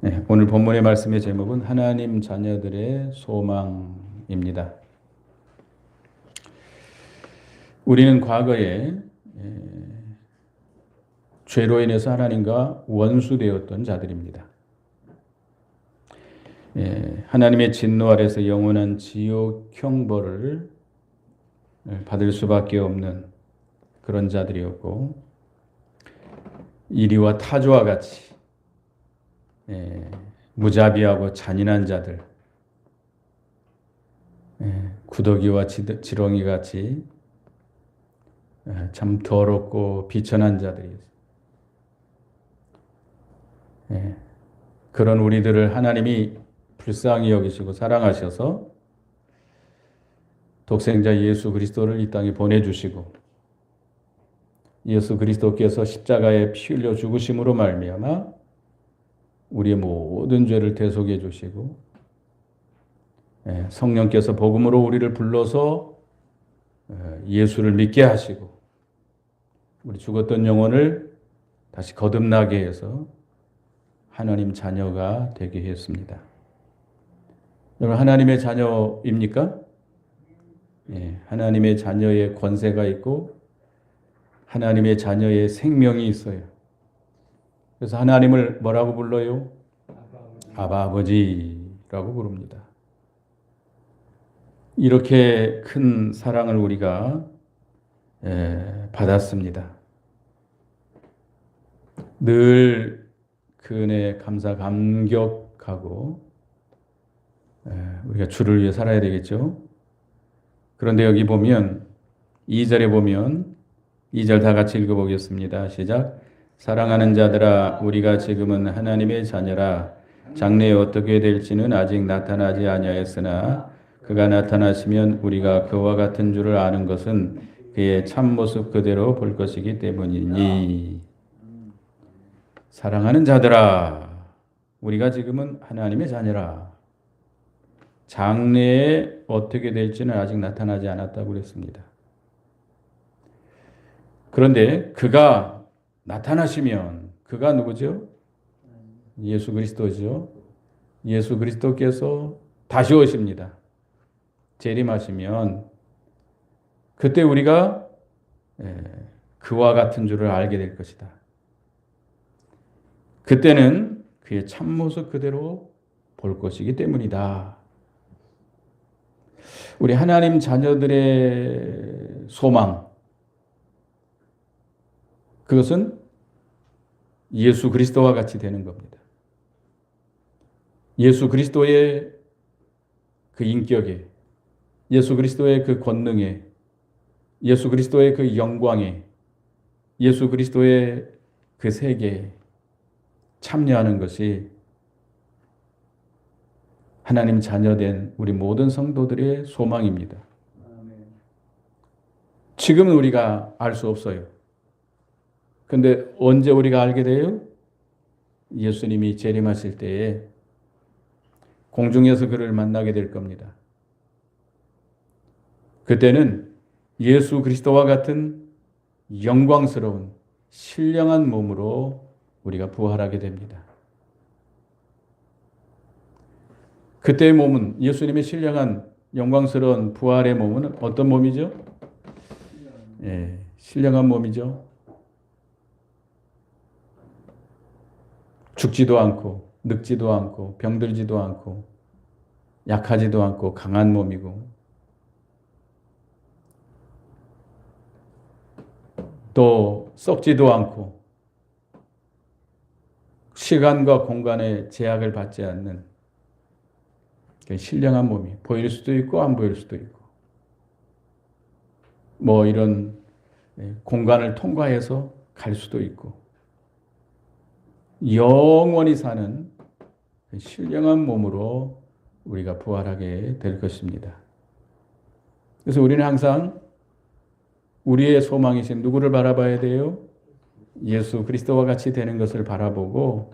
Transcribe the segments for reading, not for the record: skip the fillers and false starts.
네, 오늘 본문의 말씀의 제목은 하나님 자녀들의 소망입니다. 우리는 과거에 죄로 인해서 하나님과 원수되었던 자들입니다. 하나님의 진노 아래서 영원한 지옥 형벌을 받을 수밖에 없는 그런 자들이었고, 이리와 타조와 같이 무자비하고 잔인한 자들, 구더기와 지렁이 같이 참 더럽고 비천한 자들이었어요. 그런 우리들을 하나님이 불쌍히 여기시고 사랑하셔서 독생자 예수 그리스도를 이 땅에 보내주시고, 예수 그리스도께서 십자가에 피 흘려 죽으심으로 말미암아 우리의 모든 죄를 대속해 주시고, 성령께서 복음으로 우리를 불러서 예수를 믿게 하시고, 우리 죽었던 영혼을 다시 거듭나게 해서 하나님 자녀가 되게 했습니다. 여러분, 하나님의 자녀입니까? 하나님의 자녀의 권세가 있고 하나님의 자녀의 생명이 있어요. 그래서 하나님을 뭐라고 불러요? 아바 아버지라고 부릅니다. 이렇게 큰 사랑을 우리가 받았습니다. 늘 그 은혜에 감사 감격하고 우리가 주를 위해 살아야 되겠죠. 그런데 여기 보면 2절에 보면 2절 다 같이 읽어보겠습니다. 시작. 사랑하는 자들아, 우리가 지금은 하나님의 자녀라. 장래에 어떻게 될지는 아직 나타나지 아니하였으나 그가 나타나시면 우리가 그와 같은 줄을 아는 것은 그의 참모습 그대로 볼 것이기 때문이니. 사랑하는 자들아, 우리가 지금은 하나님의 자녀라. 장래에 어떻게 될지는 아직 나타나지 않았다고 그랬습니다. 그런데 그가 나타나시면, 그가 누구죠? 예수 그리스도죠. 예수 그리스도께서 다시 오십니다. 재림하시면 그때 우리가 그와 같은 줄을 알게 될 것이다. 그때는 그의 참모습 그대로 볼 것이기 때문이다. 우리 하나님 자녀들의 소망, 그것은 예수 그리스도와 같이 되는 겁니다. 예수 그리스도의 그 인격에, 예수 그리스도의 그 권능에, 예수 그리스도의 그 영광에, 예수 그리스도의 그 세계에 참여하는 것이 하나님 자녀된 우리 모든 성도들의 소망입니다. 지금은 우리가 알 수 없어요. 근데 언제 우리가 알게 돼요? 예수님이 재림하실 때에 공중에서 그를 만나게 될 겁니다. 그때는 예수 그리스도와 같은 영광스러운 신령한 몸으로 우리가 부활하게 됩니다. 그때의 몸은, 예수님의 신령한 영광스러운 부활의 몸은 어떤 몸이죠? 신령한 몸이죠. 죽지도 않고 늙지도 않고 병들지도 않고 약하지도 않고 강한 몸이고, 또 썩지도 않고 시간과 공간의 제약을 받지 않는 신령한 몸이 보일 수도 있고 안 보일 수도 있고, 뭐 이런 공간을 통과해서 갈 수도 있고, 영원히 사는 신령한 몸으로 우리가 부활하게 될 것입니다. 그래서 우리는 항상 우리의 소망이신 누구를 바라봐야 돼요? 예수 그리스도와 같이 되는 것을 바라보고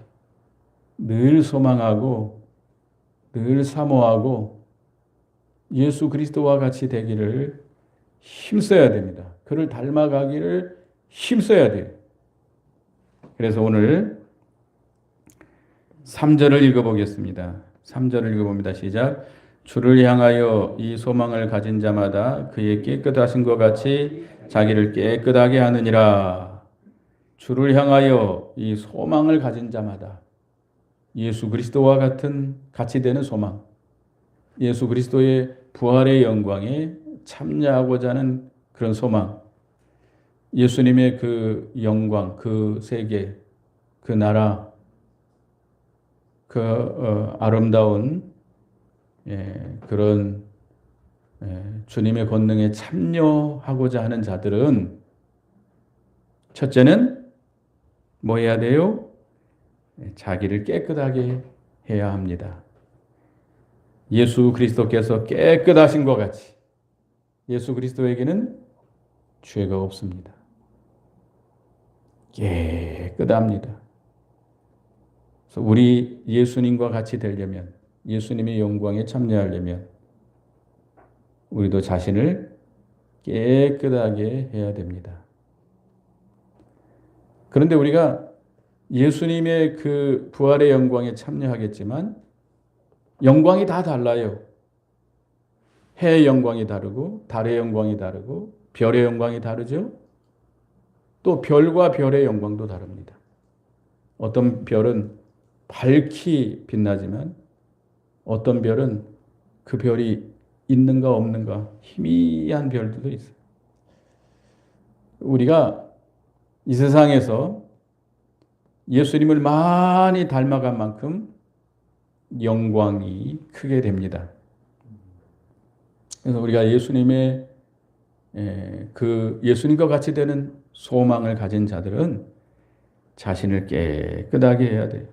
늘 소망하고 늘 사모하고 예수 그리스도와 같이 되기를 힘써야 됩니다. 그를 닮아가기를 힘써야 돼요. 그래서 오늘 3절을 읽어보겠습니다. 3절을 읽어봅니다. 시작. 주를 향하여 이 소망을 가진 자마다 그의 깨끗하신 것 같이 자기를 깨끗하게 하느니라. 주를 향하여 이 소망을 가진 자마다 예수 그리스도와 같이 되는 소망, 예수 그리스도의 부활의 영광에 참여하고자 하는 그런 소망, 예수님의 그 영광, 그 세계, 그 나라, 그 아름다운 그런 주님의 권능에 참여하고자 하는 자들은 첫째는 뭐 해야 돼요? 자기를 깨끗하게 해야 합니다. 예수 그리스도께서 깨끗하신 것 같이 예수 그리스도에게는 죄가 없습니다. 깨끗합니다. 그래서 우리 예수님과 같이 되려면, 예수님의 영광에 참여하려면 우리도 자신을 깨끗하게 해야 됩니다. 그런데 우리가 예수님의 그 부활의 영광에 참여하겠지만 영광이 다 달라요. 해의 영광이 다르고 달의 영광이 다르고 별의 영광이 다르죠. 또 별과 별의 영광도 다릅니다. 어떤 별은 밝히 빛나지만 어떤 별은 그 별이 있는가 없는가 희미한 별들도 있어요. 우리가 이 세상에서 예수님을 많이 닮아간 만큼 영광이 크게 됩니다. 그래서 우리가 예수님의 그 예수님과 같이 되는 소망을 가진 자들은 자신을 깨끗하게 해야 돼요.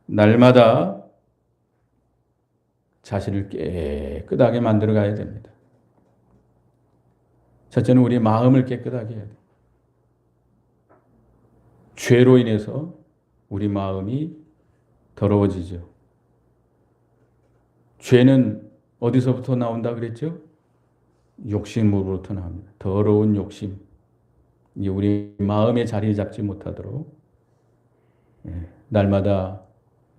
날마다 자신을 깨끗하게 만들어 가야 됩니다. 첫째는 우리 마음을 깨끗하게 해야 돼요. 죄로 인해서 우리 마음이 더러워지죠. 죄는 어디서부터 나온다 그랬죠? 욕심으로부터 나옵니다. 더러운 욕심. 우리 마음에 자리 잡지 못하도록 날마다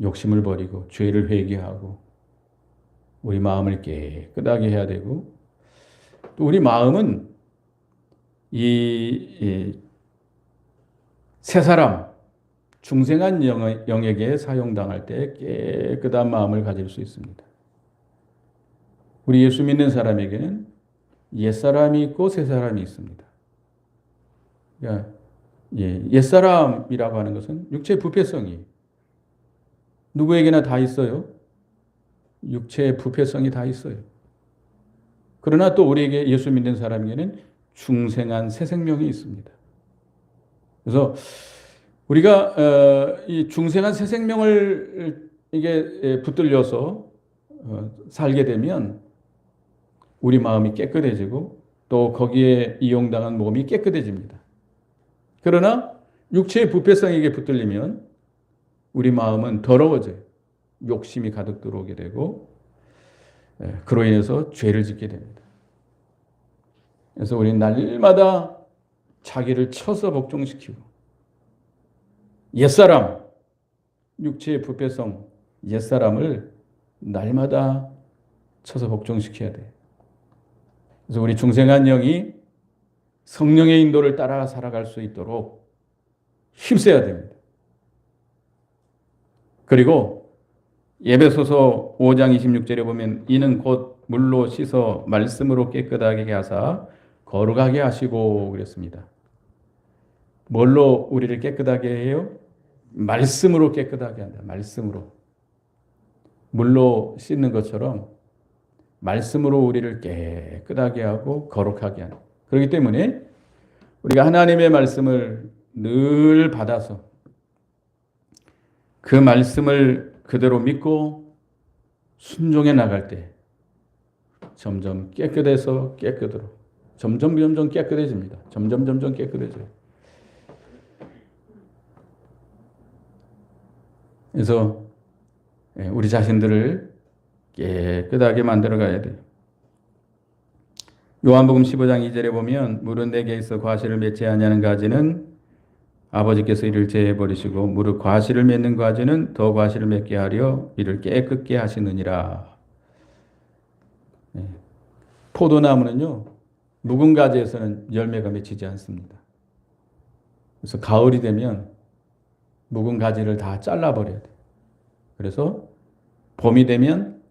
욕심을 버리고 죄를 회개하고 우리 마음을 깨끗하게 해야 되고 또 우리 마음은 이 새 사람, 중생한 영에게 사용당할 때 깨끗한 마음을 가질 수 있습니다. 우리 예수 믿는 사람에게는 옛사람이 있고 새사람이 있습니다. 그러니까 옛사람이라고 하는 것은 육체의 부패성이 누구에게나 다 있어요. 육체의 부패성이 다 있어요. 그러나 또 우리에게 예수 믿는 사람에게는 중생한 새 생명이 있습니다. 그래서 우리가 이 중생한 새 생명을 이게 붙들려서 살게 되면 우리 마음이 깨끗해지고 또 거기에 이용당한 몸이 깨끗해집니다. 그러나 육체의 부패성에게 붙들리면 우리 마음은 더러워져요. 욕심이 가득 들어오게 되고 그로 인해서 죄를 짓게 됩니다. 그래서 우리는 날마다 자기를 쳐서 복종시키고 옛사람, 육체의 부패성, 옛사람을 날마다 쳐서 복종시켜야 돼요. 그래서 우리 중생한 영이 성령의 인도를 따라 살아갈 수 있도록 힘써야 됩니다. 그리고 에베소서 5장 26절에 보면 이는 곧 물로 씻어 말씀으로 깨끗하게 하사 거룩하게 하시고 그랬습니다. 뭘로 우리를 깨끗하게 해요? 말씀으로 깨끗하게 한다. 말씀으로. 물로 씻는 것처럼 말씀으로 우리를 깨끗하게 하고 거룩하게 하는. 그렇기 때문에 우리가 하나님의 말씀을 늘 받아서 그 말씀을 그대로 믿고 순종해 나갈 때 점점 깨끗해서 깨끗으로 점점 깨끗해집니다. 점점 깨끗해져요. 그래서 우리 자신들을 깨끗하게 만들어 가야 돼요. 요한복음 15장 2절에 보면 물은 내게 있어 과실을 맺지 아니하는 가지는 아버지께서 이를 제해 버리시고 무릇 과실을 맺는 가지는 더 과실을 맺게 하려 이를 깨끗게 하시느니라. 포도나무는요, 묵은 가지에서는 열매가 맺히지 않습니다. 그래서 가을이 되면 묵은 가지를 다 잘라버려야 돼요. 그래서 봄이 되면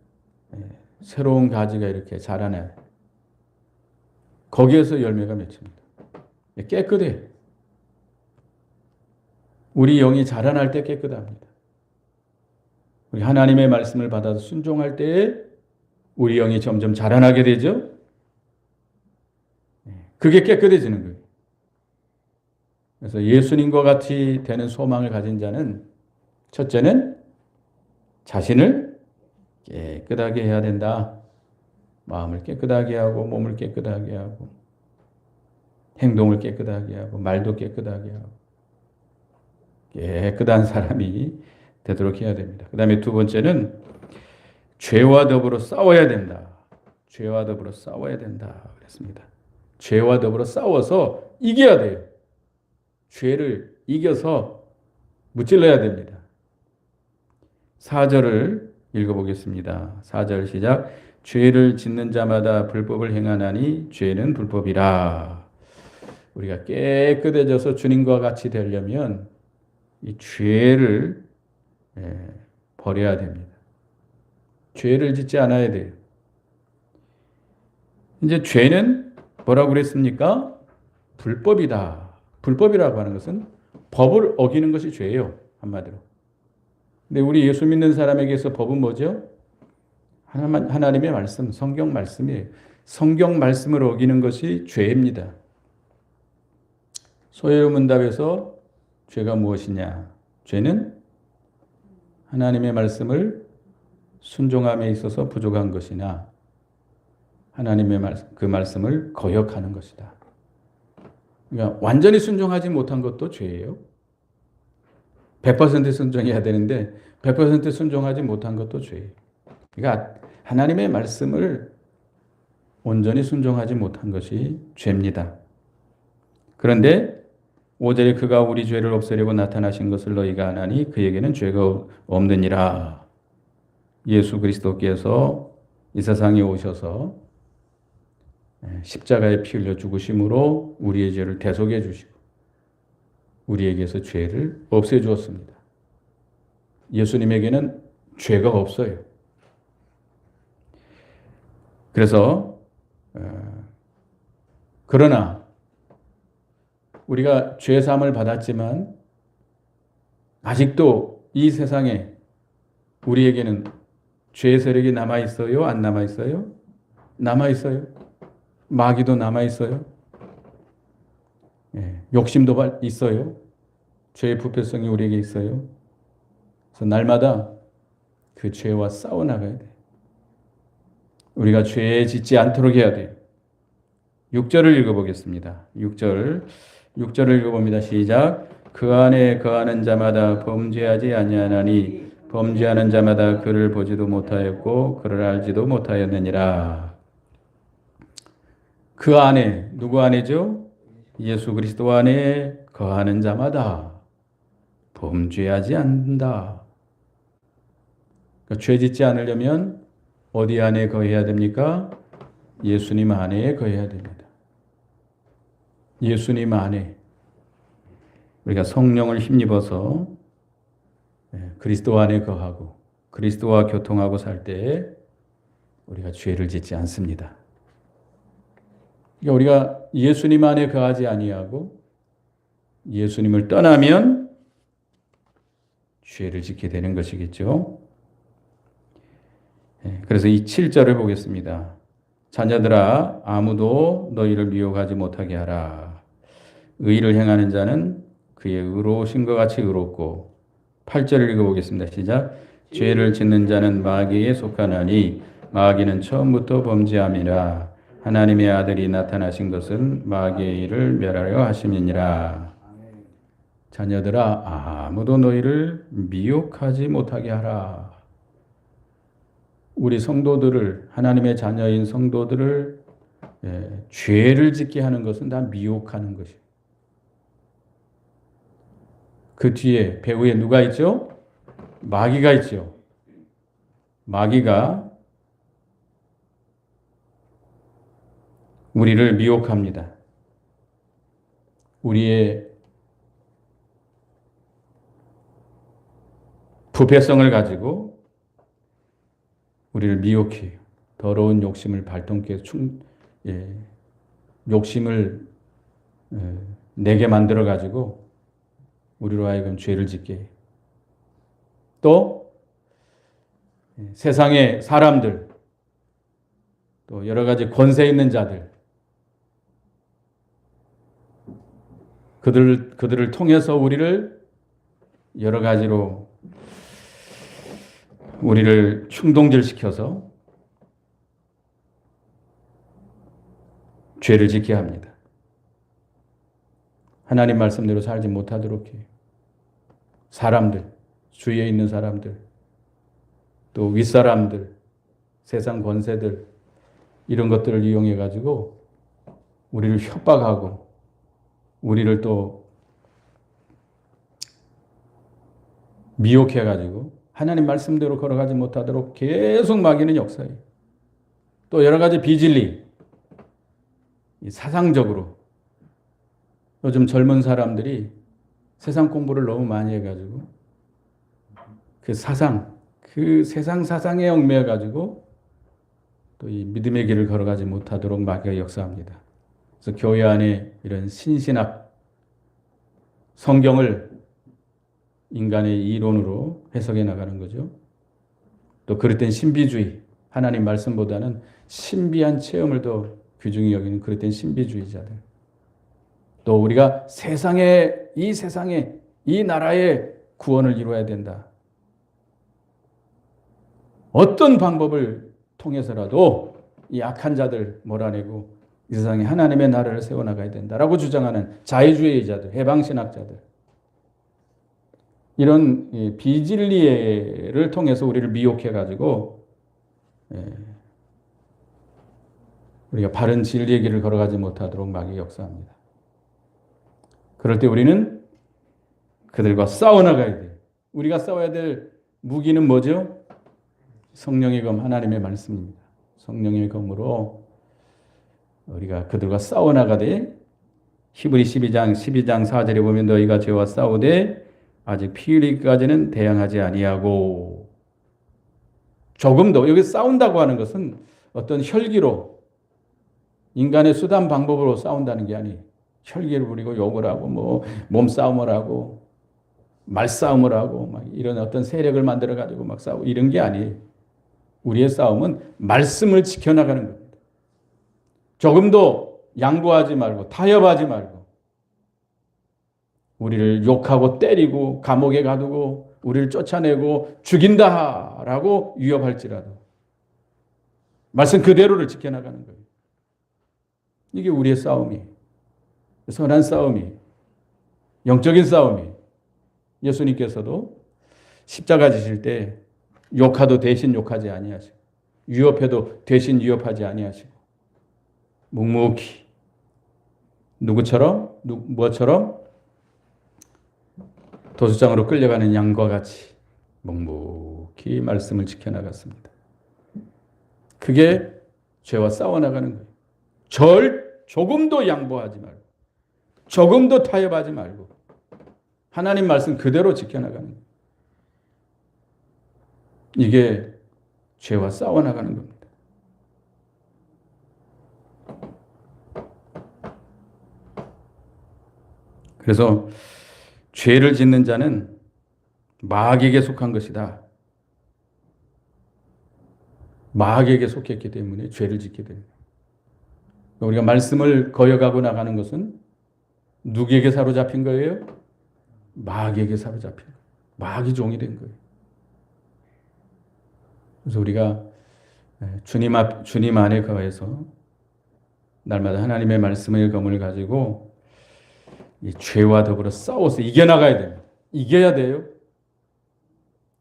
새로운 가지가 이렇게 자라나요. 거기에서 열매가 맺힙니다. 깨끗해요. 우리 영이 자라날 때 깨끗합니다. 우리 하나님의 말씀을 받아서 순종할 때에 우리 영이 점점 자라나게 되죠. 그게 깨끗해지는 거예요. 그래서 예수님과 같이 되는 소망을 가진 자는 첫째는 자신을 깨끗하게 해야 된다. 마음을 깨끗하게 하고 몸을 깨끗하게 하고 행동을 깨끗하게 하고 말도 깨끗하게 하고 깨끗한 사람이 되도록 해야 됩니다. 그 다음에 두 번째는 죄와 더불어 싸워야 된다. 죄와 더불어 싸워야 된다 그랬습니다. 죄와 더불어 싸워서 이겨야 돼요. 죄를 이겨서 무찔러야 됩니다. 4절을 읽어보겠습니다. 4절 시작. 죄를 짓는 자마다 불법을 행하나니 죄는 불법이라. 우리가 깨끗해져서 주님과 같이 되려면 이 죄를 버려야 됩니다. 죄를 짓지 않아야 돼요. 이제 죄는 뭐라고 그랬습니까? 불법이다. 불법이라고 하는 것은 법을 어기는 것이 죄예요. 한마디로. 근데 우리 예수 믿는 사람에게서 법은 뭐죠? 하나님의 말씀, 성경 말씀이에요. 성경 말씀을 어기는 것이 죄입니다. 소요 문답에서 죄가 무엇이냐? 죄는 하나님의 말씀을 순종함에 있어서 부족한 것이나 하나님의 그 말씀을 거역하는 것이다. 그러니까 완전히 순종하지 못한 것도 죄예요. 100% 순종해야 되는데 100% 순종하지 못한 것도 죄예요. 그러니까 하나님의 말씀을 온전히 순종하지 못한 것이 죄입니다. 그런데 5절에 그가 우리 죄를 없애려고 나타나신 것을 너희가 아나니 그에게는 죄가 없느니라. 예수 그리스도께서 이 세상에 오셔서 십자가에 피 흘려 죽으심으로 우리의 죄를 대속해 주시고 우리에게서 죄를 없애 주었습니다. 예수님에게는 죄가 없어요. 그래서 그러나 우리가 죄 사함을 받았지만 아직도 이 세상에 우리에게는 죄의 세력이 남아 있어요? 안 남아 있어요? 남아 있어요. 마귀도 남아 있어요. 욕심도 있어요. 죄의 부패성이 우리에게 있어요. 그래서 날마다 그 죄와 싸워 나가야 돼요. 우리가 죄에 짓지 않도록 해야 돼요. 6절을 읽어보겠습니다. 6절을 읽어봅니다. 시작. 그 안에 거하는 자마다 범죄하지 아니하나니 범죄하는 자마다 그를 보지도 못하였고 그를 알지도 못하였느니라. 그 안에, 누구 안에죠? 예수 그리스도 안에 거하는 자마다 범죄하지 않는다. 그러니까 죄 짓지 않으려면 어디 안에 거해야 됩니까? 예수님 안에 거해야 됩니다. 예수님 안에 우리가 성령을 힘입어서 그리스도 안에 거하고 그리스도와 교통하고 살 때 우리가 죄를 짓지 않습니다. 그러니까 우리가 예수님 안에 거하지 아니하고 예수님을 떠나면 죄를 짓게 되는 것이겠죠. 그래서 이 7절을 보겠습니다. 자녀들아 아무도 너희를 미혹하지 못하게 하라. 의를 행하는 자는 그의 의로우신 것 같이 의롭고 8절을 읽어보겠습니다. 시작. 죄를 짓는 자는 마귀에 속하나니 마귀는 처음부터 범죄함이라. 하나님의 아들이 나타나신 것은 마귀의 일을 멸하려 하심이니라. 자녀들아 아무도 너희를 미혹하지 못하게 하라. 우리 성도들을 하나님의 자녀인 성도들을 죄를 짓게 하는 것은 다 미혹하는 것이에요. 그 뒤에 배후에 누가 있죠? 마귀가 있죠. 마귀가 우리를 미혹합니다. 우리의 부패성을 가지고 우리를 미혹해요. 더러운 욕심을 발동케 욕심을 내게 만들어 가지고 우리로 하여금 죄를 짓게 해요. 또 세상의 사람들, 또 여러 가지 권세 있는 자들, 그들을 통해서 우리를 여러 가지로 우리를 충동질시켜서 죄를 짓게 합니다. 하나님 말씀대로 살지 못하도록 해요. 사람들, 주위에 있는 사람들, 또 윗사람들, 세상 권세들, 이런 것들을 이용해 가지고 우리를 협박하고 우리를 또 미혹해 가지고 하나님 말씀대로 걸어가지 못하도록 계속 마귀는 역사해요. 또 여러 가지 비진리, 사상적으로 요즘 젊은 사람들이 세상 공부를 너무 많이 해가지고 그 세상 사상에 얽매여가지고 또 이 믿음의 길을 걸어가지 못하도록 마귀가 역사합니다. 그래서 교회 안에 이런 신신학, 성경을 인간의 이론으로 해석해 나가는 거죠. 또 그럴 땐 신비주의, 하나님 말씀보다는 신비한 체험을 더 귀중히 여기는 그럴 땐 신비주의자들. 또 우리가 세상에 이 나라의 구원을 이루어야 된다. 어떤 방법을 통해서라도 이 악한 자들 몰아내고 이 세상에 하나님의 나라를 세워나가야 된다라고 주장하는 자유주의자들, 해방신학자들. 이런 비진리를 통해서 우리를 미혹해가지고 우리가 바른 진리의 길을 걸어가지 못하도록 마귀가 역사합니다. 그럴 때 우리는 그들과 싸워나가야 돼요. 우리가 싸워야 될 무기는 뭐죠? 성령의 검, 하나님의 말씀입니다. 성령의 검으로 우리가 그들과 싸워나가되 히브리 12장 4절에 보면 너희가 죄와 싸우되 아직 피 흘리기까지는 대항하지 아니하고 조금도 여기 싸운다고 하는 것은 어떤 혈기로 인간의 수단 방법으로 싸운다는 게 아니에요. 혈기를 부리고 욕을 하고 뭐 몸싸움을 하고 말싸움을 하고 막 이런 어떤 세력을 만들어 가지고 막 싸우고 이런 게 아니에요. 우리의 싸움은 말씀을 지켜나가는 겁니다. 조금도 양보하지 말고 타협하지 말고 우리를 욕하고 때리고 감옥에 가두고 우리를 쫓아내고 죽인다라고 위협할지라도 말씀 그대로를 지켜나가는 거예요. 이게 우리의 싸움이에요. 선한 싸움이, 영적인 싸움이. 예수님께서도 십자가 지실 때 욕하도 대신 욕하지 아니하시고 위협해도 대신 위협하지 아니하시고 묵묵히 무엇처럼 도수장으로 끌려가는 양과 같이 묵묵히 말씀을 지켜나갔습니다. 그게 죄와 싸워나가는 거예요. 조금도 양보하지 말고 조금도 타협하지 말고 하나님 말씀 그대로 지켜나가는 거예요. 이게 죄와 싸워나가는 겁니다. 그래서 죄를 짓는 자는 마귀에게 속한 것이다. 마귀에게 속했기 때문에 죄를 짓게 됩니다. 우리가 말씀을 거역하고 나가는 것은 누구에게 사로잡힌 거예요? 마귀에게 사로잡힌 거예요. 마귀 종이 된 거예요. 그래서 우리가 주님 안에 거해서 날마다 하나님의 말씀의 검을 가지고 이 죄와 더불어 싸워서 이겨나가야 됩니다. 이겨야 돼요.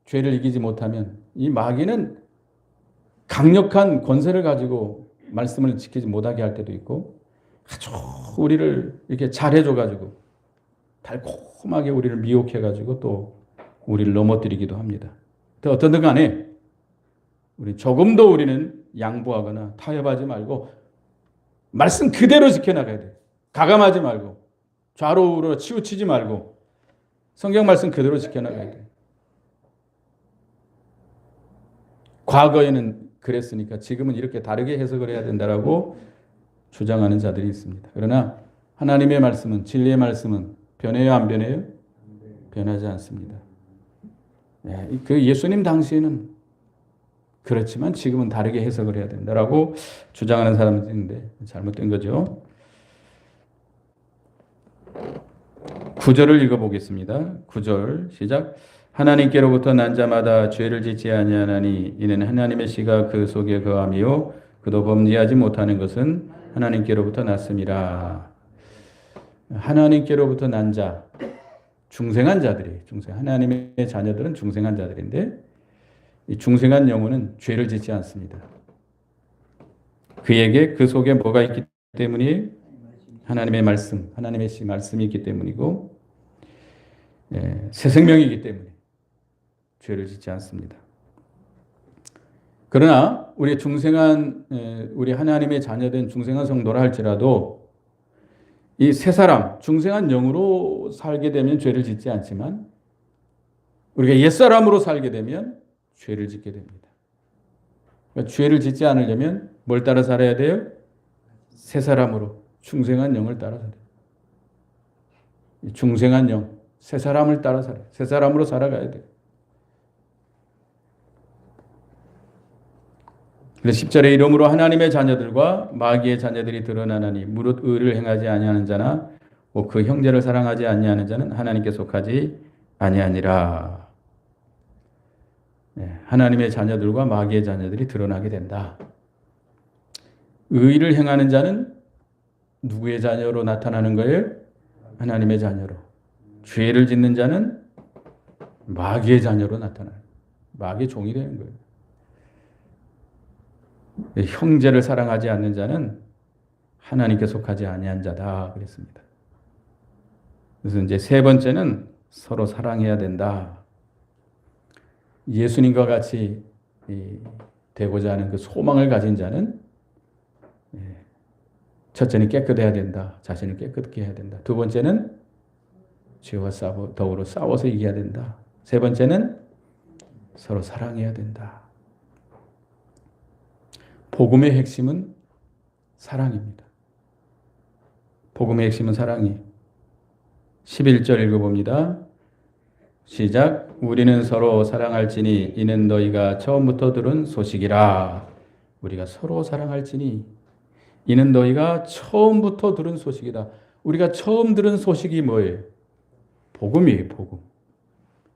죄를 이기지 못하면 이 마귀는 강력한 권세를 가지고 말씀을 지키지 못하게 할 때도 있고 아주 우리를 이렇게 잘해줘가지고 달콤하게 우리를 미혹해가지고 또 우리를 넘어뜨리기도 합니다. 어떤든 간에 우리 조금도 우리는 양보하거나 타협하지 말고 말씀 그대로 지켜나가야 돼요. 가감하지 말고 좌로 우로 치우치지 말고 성경 말씀 그대로 지켜나가야 돼요. 과거에는 그랬으니까 지금은 이렇게 다르게 해석을 해야 된다라고 주장하는 자들이 있습니다. 그러나 하나님의 말씀은, 진리의 말씀은 변해요, 안 변해요? 변하지 않습니다. 네, 그 예수님 당시에는 그렇지만 지금은 다르게 해석을 해야 된다라고 주장하는 사람들인데 잘못된 거죠. 9절을 읽어보겠습니다. 9절 시작. 하나님께로부터 난 자마다 죄를 짓지 아니하나니 이는 하나님의 씨가 그 속에 거함이요 그도 범죄하지 못하는 것은 하나님께로부터 났음이라. 하나님께로부터 난 자, 중생한 자들이, 하나님의 자녀들은 중생한 자들인데 이 중생한 영혼은 죄를 짓지 않습니다. 그에게 그 속에 뭐가 있기 때문이 하나님의 말씀, 하나님의 씨 말씀이 있기 때문이고 새 생명이기 때문에 죄를 짓지 않습니다. 그러나 우리 중생한 우리 하나님의 자녀된 중생한 성도라 할지라도 이 새 사람, 중생한 영으로 살게 되면 죄를 짓지 않지만 우리가 옛 사람으로 살게 되면 죄를 짓게 됩니다. 그러니까 죄를 짓지 않으려면 뭘 따라 살아야 돼요? 새 사람으로 중생한 영을 따라 살아야 돼요. 중생한 영, 새 사람을 따라 살아요. 새 사람으로 살아가야 돼요. 그래서 10절에 이러므로 하나님의 자녀들과 마귀의 자녀들이 드러나나니 무릇 의를 행하지 아니하는 자나 그 형제를 사랑하지 아니하는 자는 하나님께 속하지 아니하니라. 하나님의 자녀들과 마귀의 자녀들이 드러나게 된다. 의를 행하는 자는 누구의 자녀로 나타나는 거예요? 하나님의 자녀로. 죄를 짓는 자는 마귀의 자녀로 나타나요. 마귀의 종이 되는 거예요. 형제를 사랑하지 않는 자는 하나님께 속하지 아니한 자다 그랬습니다. 그래서 이제 세 번째는 서로 사랑해야 된다. 예수님과 같이 되고자 하는 그 소망을 가진 자는 첫째는 깨끗해야 된다. 자신을 깨끗게 해야 된다. 두 번째는 죄와 더불어 싸워서 이겨야 된다. 세 번째는 서로 사랑해야 된다. 복음의 핵심은 사랑입니다. 복음의 핵심은 사랑이에요. 11절 읽어봅니다. 시작. 우리는 서로 사랑할지니 이는 너희가 처음부터 들은 소식이라. 우리가 서로 사랑할지니 이는 너희가 처음부터 들은 소식이다. 우리가 처음 들은 소식이 뭐예요? 복음이에요. 복음.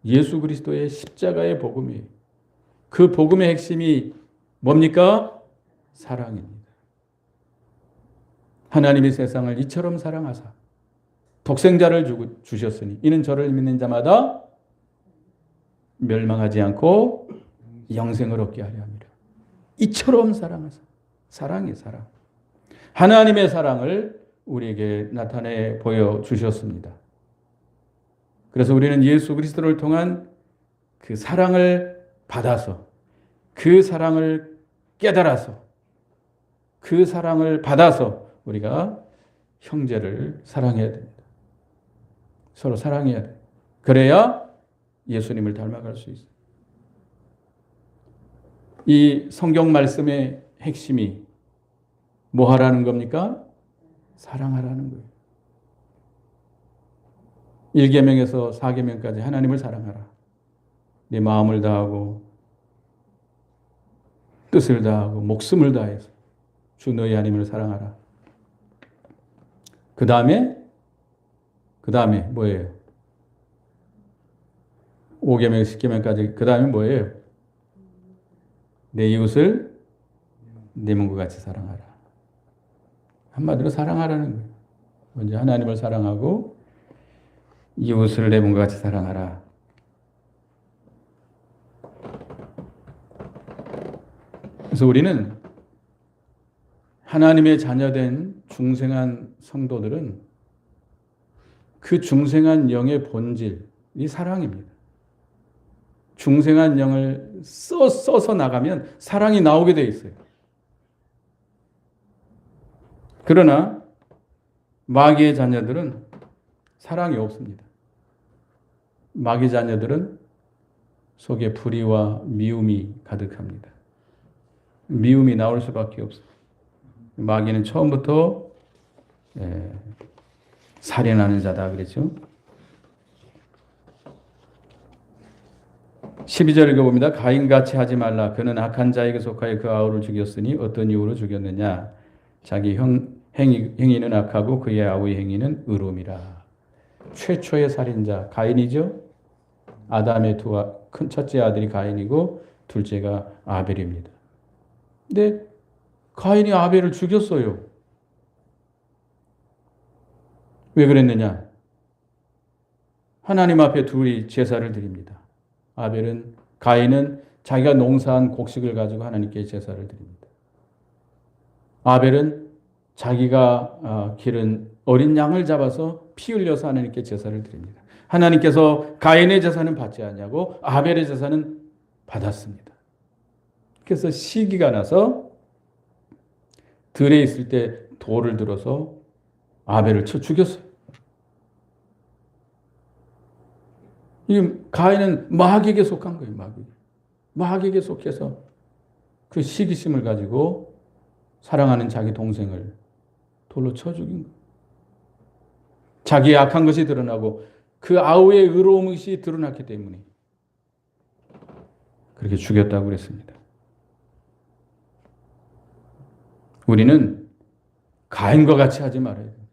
예수 그리스도의 십자가의 복음이에요. 그 복음의 핵심이 뭡니까? 사랑입니다. 하나님이 세상을 이처럼 사랑하사 독생자를 주셨으니 이는 저를 믿는 자마다 멸망하지 않고 영생을 얻게 하려 함이라. 이처럼 사랑하사. 사랑이에요. 사랑. 하나님의 사랑을 우리에게 나타내 보여주셨습니다. 그래서 우리는 예수 그리스도를 통한 그 사랑을 받아서 그 사랑을 깨달아서 그 사랑을 받아서 우리가 형제를 사랑해야 됩니다. 서로 사랑해야 돼요. 그래야 예수님을 닮아갈 수 있어요. 이 성경 말씀의 핵심이 뭐 하라는 겁니까? 사랑하라는 거예요. 1계명에서 4계명까지 하나님을 사랑하라. 네 마음을 다하고 뜻을 다하고 목숨을 다해서 주 너희 하나님을 사랑하라. 그 다음에 뭐예요? 5계명, 10계명까지 그 다음에 뭐예요? 내 이웃을 내 몸과 같이 사랑하라. 한마디로 사랑하라는 거예요. 먼저 하나님을 사랑하고 이웃을 내 몸과 같이 사랑하라. 그래서 우리는 하나님의 자녀된 중생한 성도들은 그 중생한 영의 본질이 사랑입니다. 중생한 영을 써서 나가면 사랑이 나오게 돼 있어요. 그러나 마귀의 자녀들은 사랑이 없습니다. 마귀 자녀들은 속에 불의와 미움이 가득합니다. 미움이 나올 수밖에 없어요. 마귀는 처음부터 살인하는 자다 그랬죠. 12절 읽어봅니다. 가인같이 하지 말라. 그는 악한 자에게 속하여 그 아우를 죽였으니 어떤 이유로 죽였느냐. 자기 행위는 악하고 그의 아우의 행위는 의로움이라. 최초의 살인자 가인이죠. 아담의 큰 첫째 아들이 가인이고 둘째가 아벨입니다. 근데 가인이 아벨을 죽였어요. 왜 그랬느냐? 하나님 앞에 둘이 제사를 드립니다. 가인은 자기가 농사한 곡식을 가지고 하나님께 제사를 드립니다. 아벨은 자기가 기른 어린 양을 잡아서 피 흘려서 하나님께 제사를 드립니다. 하나님께서 가인의 제사는 받지 않냐고 아벨의 제사는 받았습니다. 그래서 시기가 나서 들에 있을 때 돌을 들어서 아벨을 쳐 죽였어요. 이 가인은 마귀에게 속한 거예요. 마귀에게 속해서 그 시기심을 가지고 사랑하는 자기 동생을 돌로 쳐 죽인 거예요. 자기의 악한 것이 드러나고 그 아우의 의로운 것이 드러났기 때문에 그렇게 죽였다고 그랬습니다. 우리는 가인과 같이 하지 말아야 됩니다.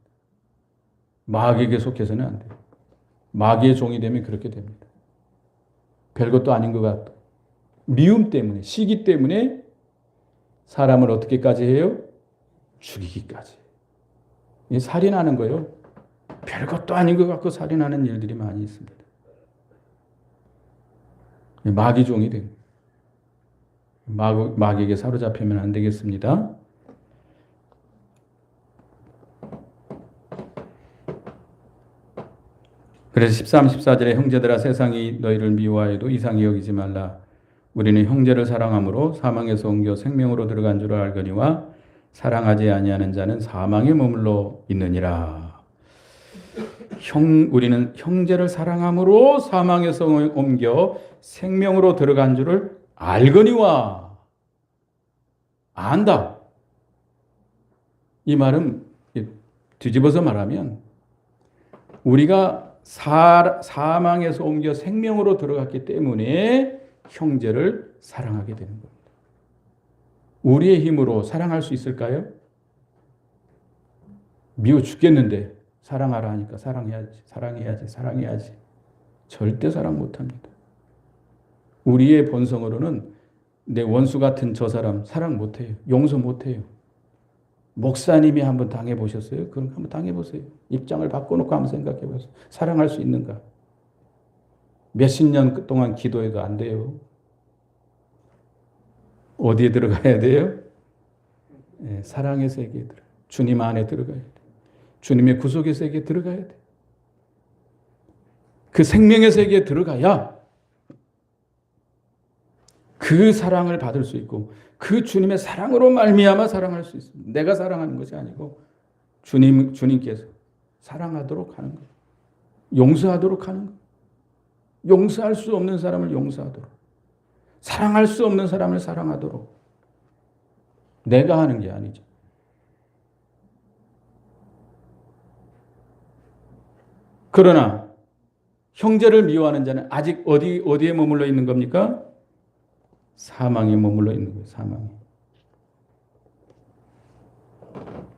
마귀에게 속해서는 안 돼요. 마귀의 종이 되면 그렇게 됩니다. 별것도 아닌 것 같고 미움 때문에 시기 때문에 사람을 어떻게까지 해요? 죽이기까지. 살인하는 거예요. 별것도 아닌 것 같고 살인하는 일들이 많이 있습니다. 마귀 종이 된 마귀에게 사로잡히면 안 되겠습니다. 그래서 13, 14절에 형제들아 세상이 너희를 미워하여도 이상히 여기지 말라. 우리는 형제를 사랑함으로 사망에서 옮겨 생명으로 들어간 줄 알거니와 사랑하지 아니하는 자는 사망에 머물러 있느니라. 우리는 형제를 사랑함으로 사망에서 옮겨 생명으로 들어간 줄을 알거니와. 안다. 이 말은 뒤집어서 말하면 우리가 사망에서 옮겨 생명으로 들어갔기 때문에 형제를 사랑하게 되는 겁니다. 우리의 힘으로 사랑할 수 있을까요? 미워 죽겠는데 사랑하라 하니까 사랑해야지. 절대 사랑 못합니다. 우리의 본성으로는 내 원수 같은 저 사람 사랑 못해요. 용서 못해요. 목사님이 한번 당해보셨어요? 그럼 한번 당해보세요. 입장을 바꿔놓고 한번 생각해보세요. 사랑할 수 있는가? 몇십 년 동안 기도해도 안 돼요. 어디에 들어가야 돼요? 네, 사랑의 세계에 들어가요. 주님 안에 들어가야 돼요. 주님의 구속의 세계에 들어가야 돼요. 그 생명의 세계에 들어가야 그 사랑을 받을 수 있고 그 주님의 사랑으로 말미암아 사랑할 수 있습니다. 내가 사랑하는 것이 아니고 주님께서 사랑하도록 하는 거예요. 용서하도록 하는 거예요. 용서할 수 없는 사람을 용서하도록, 사랑할 수 없는 사람을 사랑하도록 내가 하는 게 아니죠. 그러나 형제를 미워하는 자는 아직 어디에 머물러 있는 겁니까? 사망에 머물러 있는 거예요. 사망에.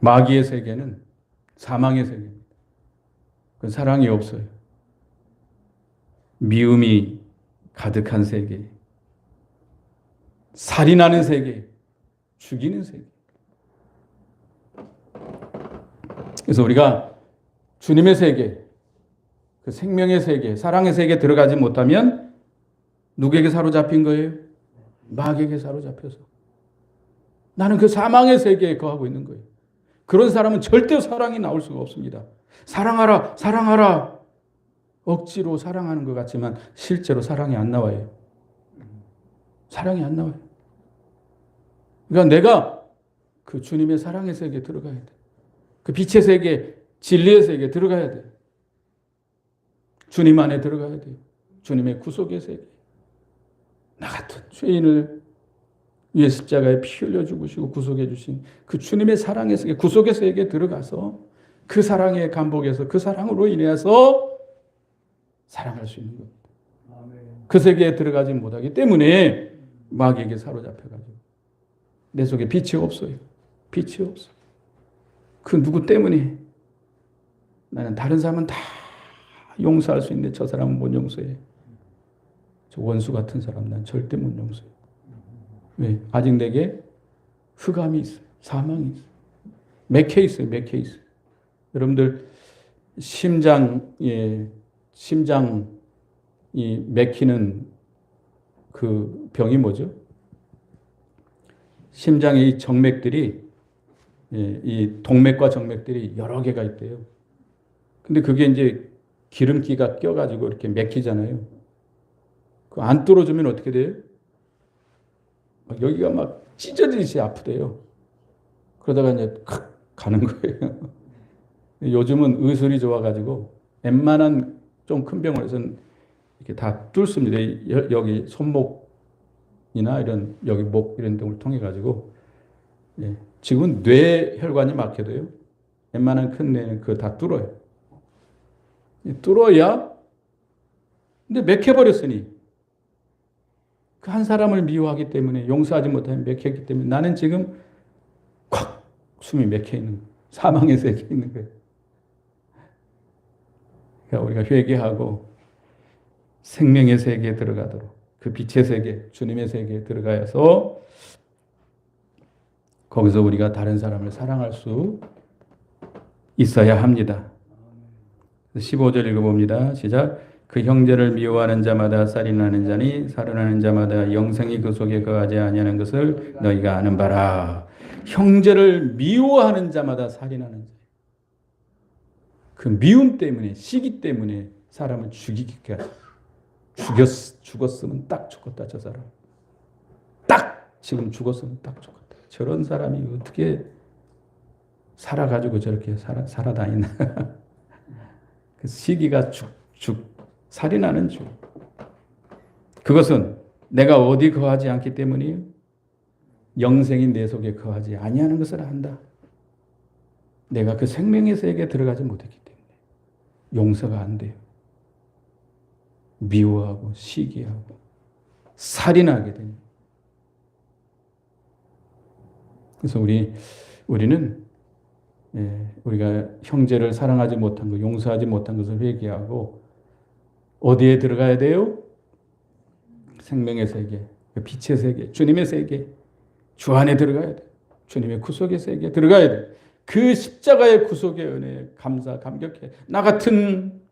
마귀의 세계는 사망의 세계입니다. 그 사랑이 없어요. 미움이 가득한 세계, 살인하는 세계, 죽이는 세계. 그래서 우리가 주님의 세계, 그 생명의 세계, 사랑의 세계에 들어가지 못하면 누구에게 사로잡힌 거예요? 마귀에게 사로잡혀서 나는 그 사망의 세계에 거하고 있는 거예요. 그런 사람은 절대 사랑이 나올 수가 없습니다. 사랑하라, 사랑하라. 억지로 사랑하는 것 같지만 실제로 사랑이 안 나와요. 사랑이 안 나와요. 그러니까 내가 그 주님의 사랑의 세계에 들어가야 돼. 그 빛의 세계, 진리의 세계에 들어가야 돼. 주님 안에 들어가야 돼요. 주님의 구속의 세계. 나 같은 죄인을 위해 십자가에 피 흘려 죽으시고 구속해 주신 그 주님의 사랑의 세계, 구속의 세계에 들어가서 그 사랑의 감복에서 그 사랑으로 인해서 사랑할 수 있는 겁니다. 그 세계에 들어가지 못하기 때문에 마귀에게 사로잡혀가지고 내 속에 빛이 없어요. 빛이 없어. 그 누구 때문에 나는 다른 사람은 다 용서할 수 있는데 저 사람은 못 용서해. 저 원수 같은 사람 난 절대 못 용서해. 왜? 아직 내게 흑암이 있어요. 사망이 있어요. 맥혀 있어요. 맥혀 있어요. 여러분들 심장이 맥히는 그 병이 뭐죠? 심장의 정맥들이 이 동맥과 정맥들이 여러 개가 있대요. 근데 그게 이제 기름기가 껴가지고 이렇게 맥히잖아요. 그 안 뚫어주면 어떻게 돼요? 여기가 막 찢어지듯이 아프대요. 그러다가 이제 가는 거예요. 요즘은 의술이 좋아가지고 웬만한 좀 큰 병원에서는 이렇게 다 뚫습니다. 여기 손목이나 이런 여기 목 이런 등을 통해 가지고 지금은 뇌혈관이 막혀도요. 웬만한 큰 뇌는 그거 다 뚫어요. 뚫어야 근데 맥혀버렸으니 그 한 사람을 미워하기 때문에 용서하지 못하면 맥혔기 때문에 나는 지금 콱 숨이 맥혀 있는 거예요. 사망의 세계에 있는 거예요. 그러니까 우리가 회개하고 생명의 세계에 들어가도록 그 빛의 세계, 주님의 세계에 들어가서 거기서 우리가 다른 사람을 사랑할 수 있어야 합니다. 15절 읽어봅니다. 시작. 그 형제를 미워하는 자마다 살인하는 자니 살인하는 자마다 영생이 그 속에 거하지 아니하는 것을 너희가 아는 바라. 형제를 미워하는 자마다 살인하는 자. 그 미움 때문에 시기 때문에 사람을 죽이기까지 죽었으면 딱 죽었다 저 사람. 딱 지금 죽었으면 딱 죽었다. 저런 사람이 어떻게 살아가지고 저렇게 살아다니나. 그 시기가 살인하는 주. 그것은 내가 어디 거하지 않기 때문이에요. 영생이 내 속에 거하지 아니하는 것을 안다. 내가 그 생명의 세계에 들어가지 못했기 때문에 용서가 안 돼요. 미워하고 시기하고 살인하게 됩니다. 그래서 우리는 우리가 형제를 사랑하지 못한 것, 용서하지 못한 것을 회개하고 어디에 들어가야 돼요? 생명의 세계, 빛의 세계, 주님의 세계, 주 안에 들어가야 돼. 주님의 구속의 세계에 들어가야 돼. 그 십자가의 구속의 은혜에 감격해. 나 같은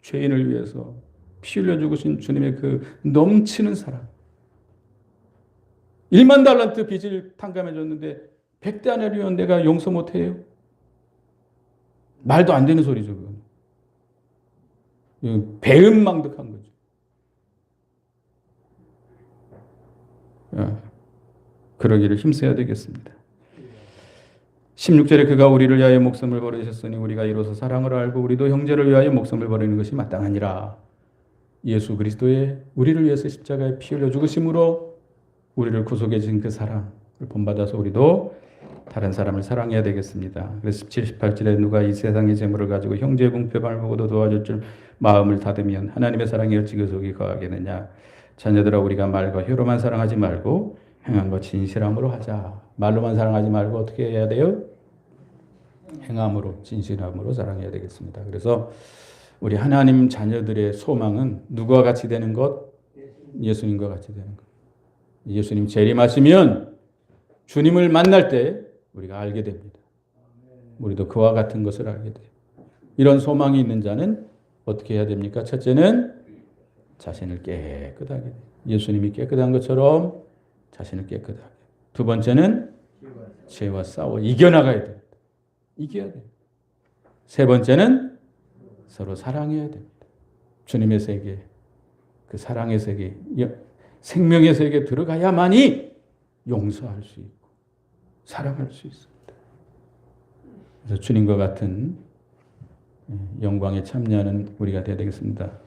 죄인을 위해서 피 흘려 죽으신 주님의 그 넘치는 사랑. 1만 달란트 빚을 탕감해 줬는데 100데나리온 내가 용서 못해요? 말도 안 되는 소리죠. 그건. 배은망덕한 거죠. 그러기를 힘써야 되겠습니다. 16절에 그가 우리를 위하여 목숨을 버리셨으니 우리가 이로써 사랑을 알고 우리도 형제를 위하여 목숨을 버리는 것이 마땅하니라. 예수 그리스도의 우리를 위해서 십자가에 피 흘려 죽으심으로 우리를 구속해 주신 그 사랑을 본받아서 우리도 다른 사람을 사랑해야 되겠습니다. 그래서 17, 18절에 누가 이 세상의 재물을 가지고 형제의 궁핍함을 보고도 도와줄 줄 마음을 닫으면 하나님의 사랑이 어찌 그 속에 거하겠느냐. 자녀들아 우리가 말과 혀로만 사랑하지 말고 행함과 진실함으로 하자. 말로만 사랑하지 말고 어떻게 해야 돼요? 행함으로 진실함으로 사랑해야 되겠습니다. 그래서 우리 하나님 자녀들의 소망은 누구와 같이 되는 것? 예수님과 같이 되는 것. 예수님 재림하시면 주님을 만날 때 우리가 알게 됩니다. 우리도 그와 같은 것을 알게 돼요. 이런 소망이 있는 자는 어떻게 해야 됩니까? 첫째는 자신을 깨끗하게 돼요. 예수님이 깨끗한 것처럼 자신을 깨끗하게. 두 번째는 죄와 싸워 이겨나가야 됩니다. 이겨야 돼요. 세 번째는 서로 사랑해야 됩니다. 주님의 세계, 그 사랑의 세계, 생명의 세계에 들어가야만이 용서할 수 있고 사랑할 수 있습니다. 그래서 주님과 같은 영광에 참여하는 우리가 되어야 되겠습니다.